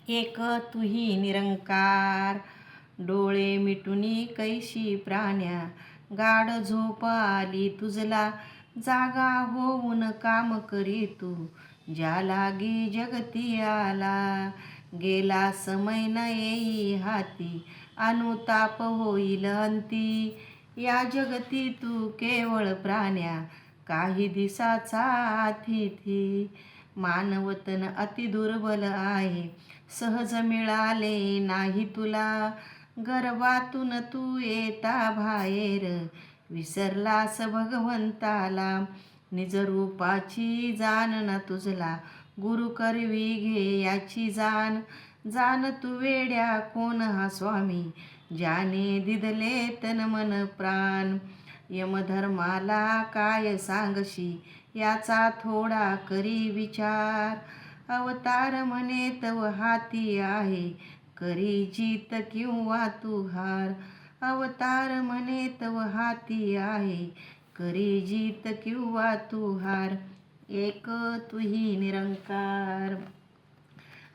एक तुही निरंकार, डोळे मिटुनी कैशी प्राण्या, गाढ झोप आली तुझला, जागा होऊन काम करी तू, ज्या लागी जगती आला. गेला समय न येई हाती, अनुताप होईल अंती, या जगती तू केवळ प्राण्या, काही दिसाचा अतिथी. मानवतन अति दुर्बल आहे, सहज मिळाले नाही तुला, गर्भातून तू येता बाहेर, विसरलास भगवंताला. निजरूपाची जाण ना तुझला, गुरु करवी घे याची जाण. जाण तू वेड्या कोण हा स्वामी, ज्याने दिदले तन मन प्राण. यमधर्माला काय सांगशी, याचा थोडा करी विचार. अवतार म्हणे तव हाती आहे, करी जीत किंवा तू हार. अवतार म्हणे तव हाती आहे, करी जीत किंवा तू हार. एक तुही निरंकार,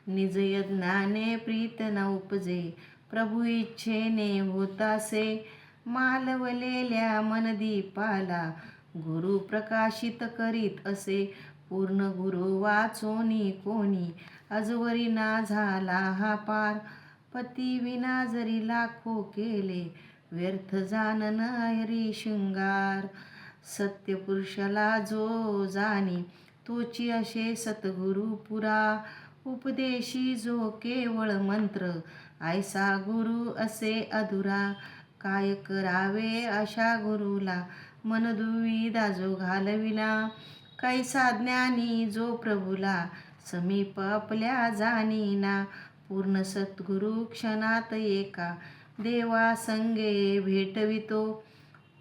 निज यज्ञाने प्रीत न उपजे, प्रभू इच्छेने होतासे. मालवलेल्या मनदीपाला, गुरु प्रकाशित करीत असे. पूर्ण गुरु वाचोनी कोणी, अजवरी ना झाला हा पार. पती विना जरी लाखो केले, व्यर्थ जानन हरी शृंगार. सत्य पुरुषाला जो जाणी, तोची असे सद्गुरु पुरा. उपदेशी जो केवळ मंत्र, ऐसा गुरु असे अधुरा. काय करावे अशा गुरुला, मन दुविधा जो घालविला. कैसा ज्ञानी जो प्रभुला, समीप आपल्या जाणीना. पूर्ण सद्गुरु क्षणात एका, देवा संगे भेटवितो.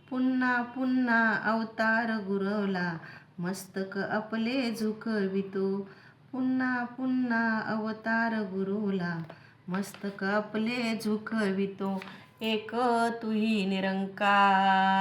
पुन्हा पुन्हा अवतार गुरवला, मस्तक आपले झुकवितो. पुन्हा पुन्हा अवतार गुरुला, मस्तक आपले झुकवितो. एक तुही निरंकार.